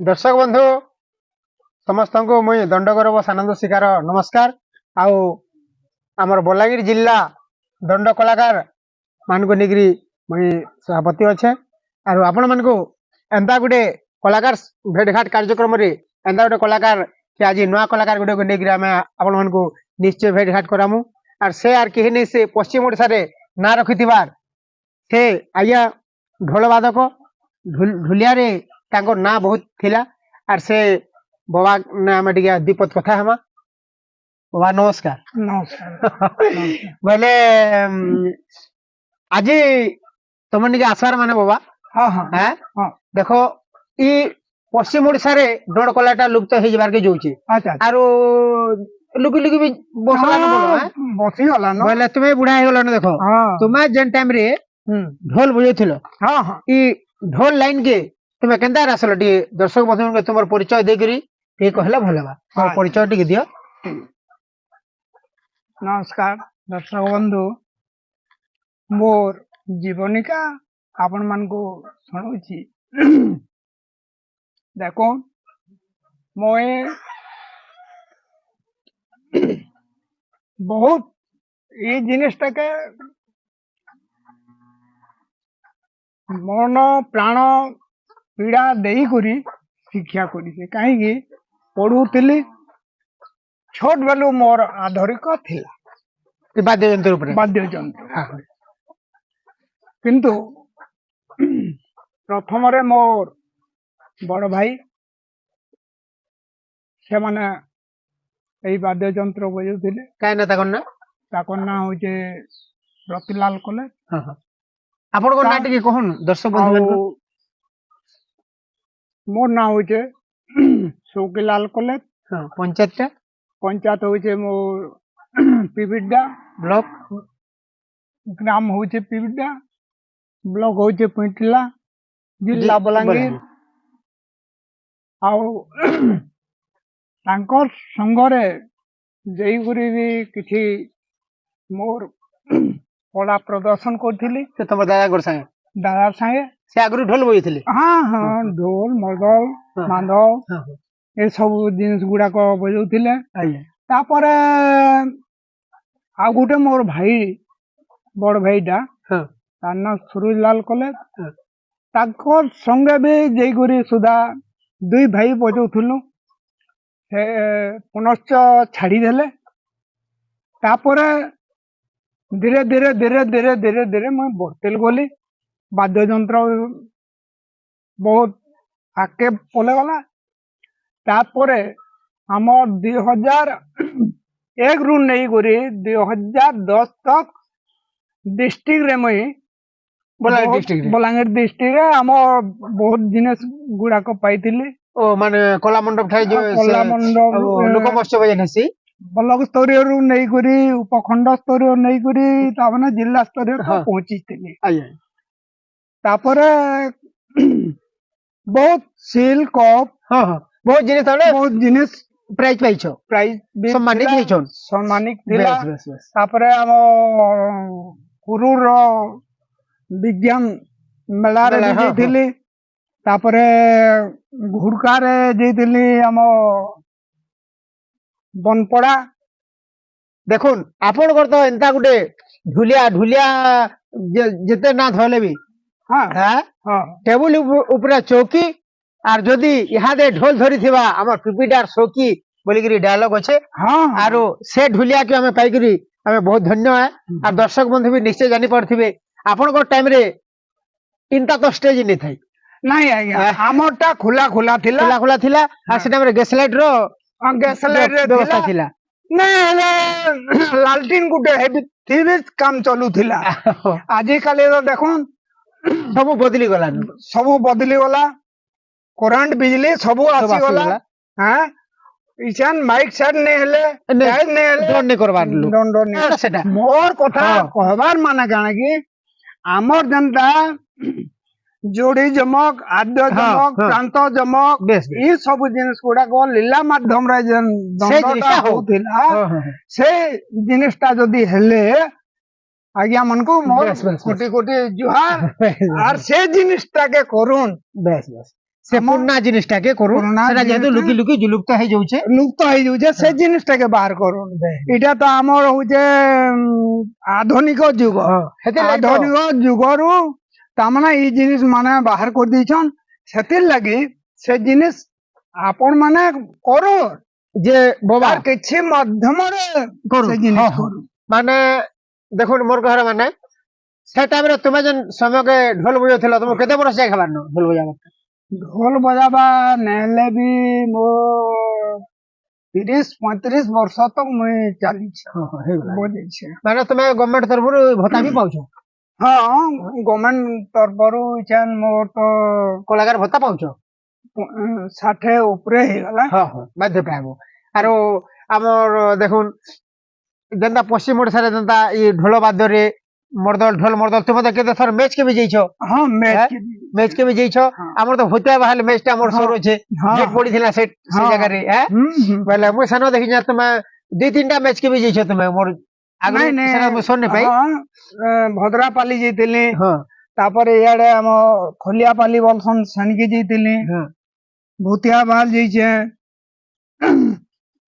दर्शक बंधु समस्त को मुई दंडगौरव सानंद शिकार नमस्कार। आउ आमर बलांगीर जिला दंड कलाकार मान को निगरी मुई सभापति अच्छे आर आपण मान को एंता गुटे कलाकार भेटघाट कार्यक्रम रे एंता गुटे कलाकार कि आज नुआ कलाकार गुटे को निगरी आमे आपण मान को निश्चय भेटघाट करामु आर से आर केही नै से पश्चिम ओडिसा रे ना रखिथिबार से आया ढोल वादक ढुलिया रे तांको ना बहुत थिला आर से बाबा ने आमे टिके दीपत कथा हमा। बाबा नमस्कार। नमस्कार बोले आज तुम निके आसार माने बाबा हाँ हाँ हैं हाँ देखो ई पश्चिम ओडिसा रे डोड कलाटा लुप्त हे जबार के जोची अच्छा आरो लुकी लुकी भी बसला न बोलो हैं बसी गला न बोले तुम्हें बुढ़ा हे गलो न देखो हाँ तुम्हें जेन टाइम रे ढोल बजैथिलो हाँ हाँ ई ढोल लाइन के तुम्हें केंता रासलो टी दर्शक बंधु के तुमर परिचय दे करी टी कहला भलबा हाँ। परिचय टी दियो। नमस्कार दर्शक बंधु मोर जीवनिका आपण मान को सुनाउची देखो मोए बहुत ये जिनिसटा के मन प्राण पीड़ा देई करी शिक्षा करी कहीं पढ़ुली छोट बेलू मोर आधरिक थिला वाद्य यंत्र ऊपर वाद्य यंत्र हाँ किंतु प्रथम रे मोर बड़ भाई से माने एई वाद्य यंत्र बजाउथिले काय ना ताकन ना ताकर ना होचे रतिलाल कॉलेज हाँ हाँ आपण को नाटक कहन दर्शक बंधु आउ मान मोर ना होचे शौकीलाल कॉलेज हाँ पंचायत टा पंचायत होचे मोर पिबिड्डा ब्लॉक ग्राम होचे पिबिड्डा ब्लॉक होचे पिंटला जिला बलांगीर आउ तांकर संगरे जई गुरी भी किछि मोर कला प्रदर्शन करथिली से तुम दादा गोर संगे दादा संगे से आगरु ढोल बजैथिले हाँ हाँ ढोल मर्दल हाँ। मांदल हाँ ए सब जिनिस गुड़ाक बजाउथिले आइए तापरे आ गुटे मोर भाई बड़ भाईटा हाँ तार ना सुरुजलाल कॉलेज हाँ ताकर संगे भी जई गुरी सुधा दुई भाई बजाउथुलु से पुनश्च छाड़ी देले तापरे धीरे धीरे धीरे धीरे धीरे धीरे मैं बढ़ते गली वाद्य यंत्र बहुत आगे पले गला तापरे हमर 2001 रु नहीं करी 2010 तक डिस्ट्रिक्ट रे मैं बलांगीर डिस्ट्रिक्ट रे हमर बहुत जिनिस गुड़ाक पाइथिली ओ माने कला मंडप ठाई जो कला मंडप लोक महोत्सव जेनसी ब्लॉक स्तरीय रु नहीं करी उपखंड स्तरीय नहीं करी तापने जिला स्तरीय हाँ। पहुंची आइए तापरे बहुत सील कप हाँ हाँ बहुत जिनिस ताले बहुत जिनिस प्राइज पाइछो प्राइज भी सम्मानित थिला, हेछन सम्मानित बस थिला बस बस तापरे हम कुरुर विज्ञान मेला रे मेला, हाँ, जेथिली तापरे घुरका रे जेथिली हम बनपड़ा देखुन आपण कर तो एंता गुटे ढुलिया ढुलिया जेते ना धले भी हाँ हां हाँ टेबल ऊपर चौकी आर जदी यहाँ दे ढोल धरी थिबा हमर पिपीडार चौकी बोली करी डायलॉग अच्छे हाँ आरो से ढुलिया के हमें पाई करी हमें बहुत धन्य है और दर्शक बंधु भी निश्चय जानी पड़थिबे आपण को टाइम रे इनता तो स्टेज नहीं थाई नहीं आज्ञा हमरटा खुला खुला थिला खुला खुला थिला आ से टाइम रे गैस लाइट रो गैस लाइट रे व्यवस्था थिला थिला नहीं लालटीन गुटे हेबी थी काम चलू थिला आजि काले तो देखुन सब बदली गला सब बदली गला करंट बिजली सब आसी गला हां इसान माइक सेट नहीं हेले टाइल नहीं हेले डोन नहीं करबार लोग डोन डोन नहीं सेटा मोर कथा हाँ। कहबार माने काना कि आमर जनता जोड़ी जमक आद्य हाँ, जमक हाँ। प्रांत जमक बेस बेस ये सब जिनिस गुड़ा को लीला माध्यम रे जन से दंडटा जिनिसटा हो। होथिला हाँ, हाँ, हाँ। से जिनिसटा जदी हेले आज्ञा मन को मोर बस, बस, बस। कोटी कोटी जुहार और से जिनिसटा के करूं बस बस से पुराना जिनिसटा के करू पुराना सेटा जेतु जिनिसटा- लुकी लुकी जुलुप्त हे जाउछे लुप्त हो जाऊे से जिनिसटा के बाहर करूँ इटा तो आमर हूँ आधुनिक जुग हेते लागी तो- आधुनिक जुगरू तामना ई जिनिस माने बाहर कर दीछन सेतिर लगी से जिनिस आपण माने करू जे बोबा तार किछि माध्यम रे करू से जिनिस हाँ, हाँ। करू माने देखो मोर कहर माने से टाइम रे तुमे जन समय के ढोल बजाउथिला तुम केते बरस जाय खबार न ढोल बजाबा ढोल बजाबा नेले भी मो 30-35 वर्ष तक मुई चाली हां हां हे गला बजे छे माने तुमे गवर्नमेंट तरफरु भत्ता भी पाउछो हाँ गवर्नमेंट तरफरु इछन मोर तो कलाकार भत्ता पाउछो 60 ऊपरे हे गला हां हां मध्य पाबो आरो हमर देखुन जेंता पश्चिम ओडिसा रे जेंता ई ढोल वाद्य रे मर्दल ढोल मर्दल तुमे तो केते थर मैच के भी जाइछो हाँ मैच मैच के भी जाइछो हाँ। हमर तो होते बहाल मैच टा हमर हाँ। सरो छे हाँ। डेट पड़ी थिला से हाँ। जगह रे बोले मु सानो देखि जा तुमे 2-3टा मैच के भी जाइछो तुमे मोर आगु सेना मु सोन पाई भद्रापाली जैतिली हां तापर इयाडे हम खलियापाली बलसन सनकी जैतिली हां भूतिया बाल जैछे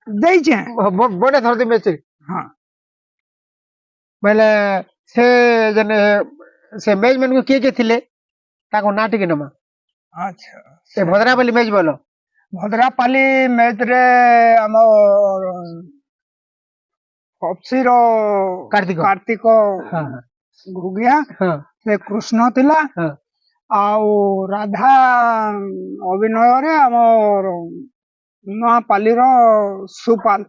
दैछे बड़े थर मैच हाँ बोले से जने से मैच मन को के थिले ताको ना टिके नमा अच्छा से भद्रापाली मैच बोलो भद्रापाली मैच रे हम कपसी रो कार्तिक कार्तिक हां घुगिया हां से कृष्ण थिला हां आउ राधा अभिनय रे हमर नूआपाली रो सुपाल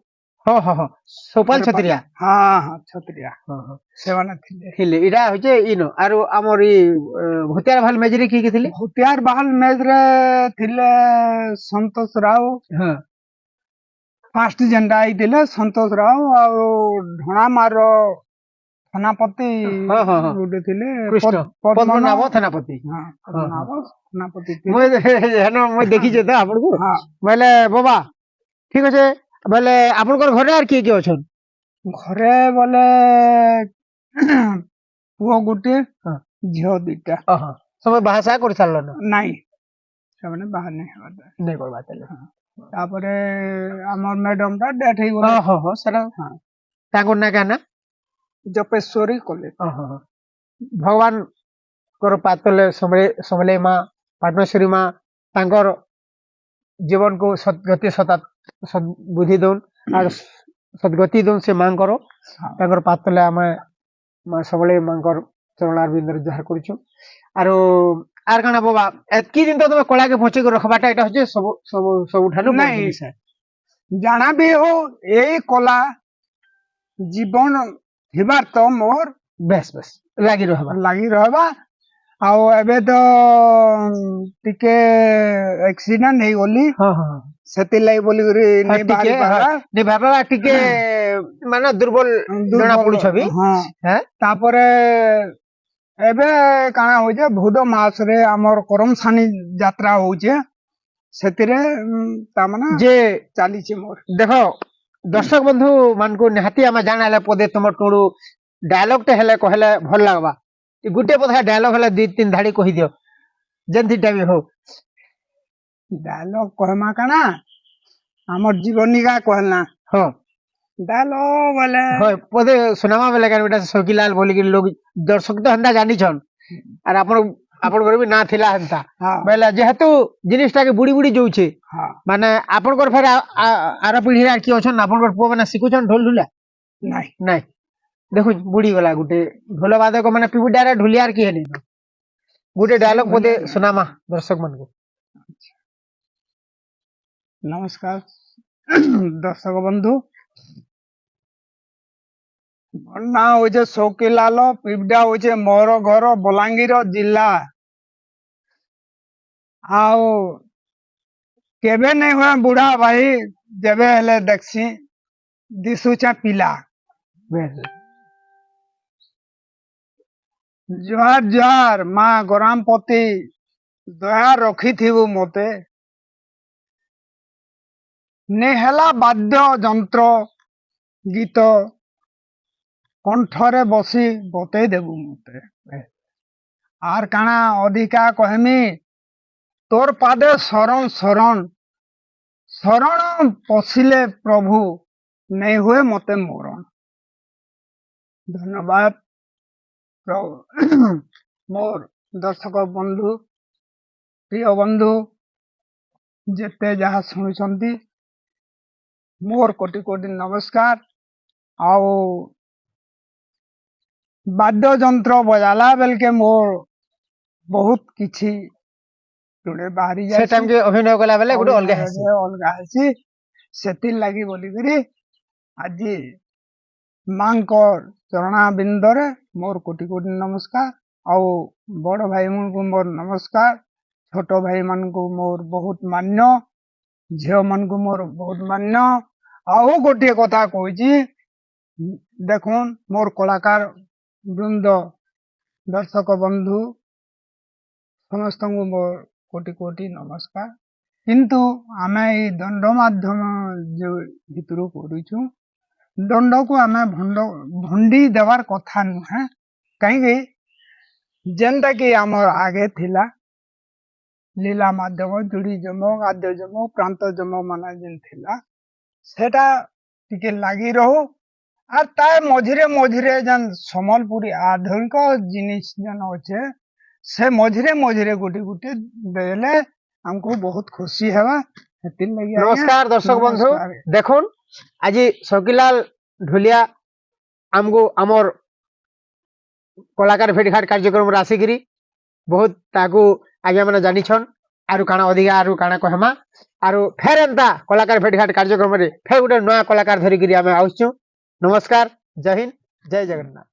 हां हां हां सोपाल छत्रिया हाँ हाँ छत्रिया हां हां सेवाना थिले थिले इडा होचे इनो आरो हमर ई भूतियार भाल मैच रे की थिले भूतियार बाहल मैच रे थिले संतोष राव हां फास्ट जेंडा आइथिले संतोष राव आउ ढणा मार थानापति हाँ, हाँ, हाँ। गुटे थिले कृष्ण पद्मनाभ थानापति हाँ हाँ, पद्मनाभ थानापति थिले মই হেন মই দেখিছে তো আপনার हाँ বলে বাবা ঠিক আছে বলে আপনার ঘরে আর কি কি অছন घरे बोले पुओ गुटे हाँ। झियो दुईटा ଓହୋ ସବୁ ବାହା ସାହା କରି ସାରିଲ ନା ନାଇଁ ସେମାନେ ବାହା ନାଇଁ ହେବାଟା ନାଇଁ କରବା ତାହେଲେ ତାପରେ ଆମର ମ୍ୟାଡମ ଟା ଡେଥ ହେଇଗଲା ଓହୋ ହୋ ସେଟା ହଁ। ତାଙ୍କର ନା କାନା ଜପେଶ୍ୱରୀ କଲେଜ ଓହୋ ହୋ ଭଗବାନଙ୍କର ପାତଲେ ସମଲେଇ ମା ପାଟଣେଶ୍ୱରୀ ମା ତାଙ୍କର ଜୀବନକୁ ସଦ୍ଗତି ସଦ୍ବୁଦ୍ଧି ଦଉନ୍ ଆଉ ସଦ୍ଗତି ଦଉନ୍ ସେ ମାଙ୍କର ତାଙ୍କର ପାତଲେ ଆମେ ମା ସମଲେଇ ମାଙ୍କର ଚରଣାର ବିନ୍ଦରେ ଜୁହାର କରୁଛୁ ଆରୁ ଆର କାଣା ବାବା ଏତକି ଦିନ ତ ତମେ କଳାକେ ବଞ୍ଚେଇ ରଖବାଟା ଏଟା ହচ্ছে ସବୁଠାରୁ ବଡ଼ ନାଇଁ। ଜିନିଷ ଜାଣା ବି ହଉ ଏଇ କଲା ଜୀବନ ଥିବାର ତ ମୋର ବେଶ ବେଶ ଲାଗି ରହିବା ଲାଗି ରହିବା ଆଉ ଏବେ ତ ଟିକେ ଆକ୍ସିଡେଣ୍ଟ ହେଇଗଲି ହଁ ହଁ ହଁ। ସେଥିଲାଗି ବୋଲିକରି ନେଇ ବାହାରି ଟିକେ ପାରବା ନେ ବାବା ଟିକେ ମାନେ ଦୁର୍ବଳ ଜଣା ପଡୁଛ ବି ହଁ ହେଁ? ତାପରେ ଏବେ କାଣା ହଉଛେ ଭୁଦ ମାସରେ ଆମର କରମସାନି ଯାତ୍ରା ହଉଛେ ସେଥିରେ ତାମାନେ ଯେ ଚାଲିଛି ମୋର ଦେଖ ଦର୍ଶକ ବନ୍ଧୁ ମାନଙ୍କୁ ନିହାତି ଆମେ ଜାଣାଲେ ପଦେ ତମର ଟୁଡୁ ଡାୟଲଗ ଟେ ହେଲେ କହିଲେ ଭଲ ଲାଗବା ଗୋଟେ ପଦ ଡାୟଲଗ ହେଲେ 2-3 ଧାଡି କହିଦିଅ ଯେମିତିଟା ବି ହଉ ଡାୟଲଗ କହିମା କାଣା ଆମର ଜୀବନିକା କହିଲା ହଁ ଡାୟଲଗ ବୋଲେ হয় পদে শোনামা বেলে কারণ এটা শকিলাল বলি কি লোক দর্শক তো হেন্তা জানিছন আর আপনার ବି ନା ଥିଲା ହେନ୍ତା ହଁ ବେଲେ ଯେହେତୁ ଜିନିଷଟାକେ ବୁଡି ବୁଡି ଯାଉଛେ ହଁ ମାନେ ଆପଣଙ୍କର ଫେର ଆର ପିଢିରେ আর କିଏ ଅଛନ୍ ଆପଣଙ୍କର ପୁଅ ମାନେ ଶିଖୁଛନ୍ ଢୋଲ ଢୁଲା ନାଇଁ ନାଇଁ ଦେଖୁନ୍ ବୁଡି ଗଲା ଗୋଟେ ଢୋଲ ବାଦକ ମାନେ ପିବୁଡାରେ ଢୁଲିଆର କିଏ ନେଇ ଗୋଟେ ଡାୟଲଗ ପଦେ ଶୁଣାମା ଦର୍ଶକ ମାନଙ୍କୁ ନମସ୍କାର ଦର୍ଶକ ବନ୍ଧୁ ମୋର ନାଁ ହଉଛେ ଶୌକିଲାଲ ପିପଡା ହଉଛେ ମୋର ଘର ବଲାଙ୍ଗୀର ଜିଲ୍ଲା ଆଉ କେବେ ନାଇଁ ହୁଏ ବୁଢା ଭାଇ ଯେବେ ହେଲେ ଦେଖସି ଦିଶୁଛେ ପିଲା ଜୁହାର ଜୁହାର ମା ଗରାମପତି ଦୟା ରଖିଥିବୁ ମତେ ନେହେଲା ବାଦ୍ୟ ଯନ୍ତ୍ର ଗୀତ କଣ୍ଠରେ ବସି ବତେଇ ଦେବୁ ମତେ ଆର କାଣା ଅଧିକା କହମି तोर पादे शरण शरण शरण पशिले प्रभु नहीं हुए मते मरण। धन्यवाद मोर दर्शक बंधु प्रिय बंधु जेते जहाँ शुणुंट मोर कोटि कोटि नमस्कार। आओ वाद्य जंत्र बजाला बेल के मोर बहुत किछि टुडे बाहरी से टाइम के अभिनय कला बेले गुटे अलगा हेसी अलगा हेसी सेतिल लागि बोली करी आज मांकर चरणा बिंदरे मोर कोटि कोटि नमस्कार। आओ बड़ भाई मन को मोर नमस्कार, छोट भाई मन को मोर बहुत मान्य, झियो मन को मोर बहुत मान्य। आओ गोटे कथा कहूची देखुन मोर कलाकार वृंद दर्शक बंधु समस्त को मोर कोटि कोटि नमस्कार। किंतु आमे ई दंड माध्यम जो भितर करूछु दंड को आमे भंडी देवार कथा नुहे कहीं जेनटा कि आमर आगे थिला लीला माध्यम जुड़ी जम आद्य जम प्रांत जम माना जेन थिला सेटा टिके लागी रहू आर तार मझिरे मझिरे जन समलपुरी आधुनिक जिनिस जन अच्छे से मझिरे मझिरे गोटे गोटे देले हमको बहुत खुशी हेबा। नमस्कार दर्शक बंधु देखुन आज शौकीलाल ढुलिया आमको आमर कलाकार भेटघाट कार्यक्रम आसिकी बहुत ताकू आज्ञा मैंने जानिछन आरु काना अधिका आरु काना कहमा आरु फेर एंता कलाकार भेटघाट कार्यक्रम रे फेर गोटे नया कलाकार धरिकी आमे आउछु। नमस्कार, जय हिंद, जय जगन्नाथ।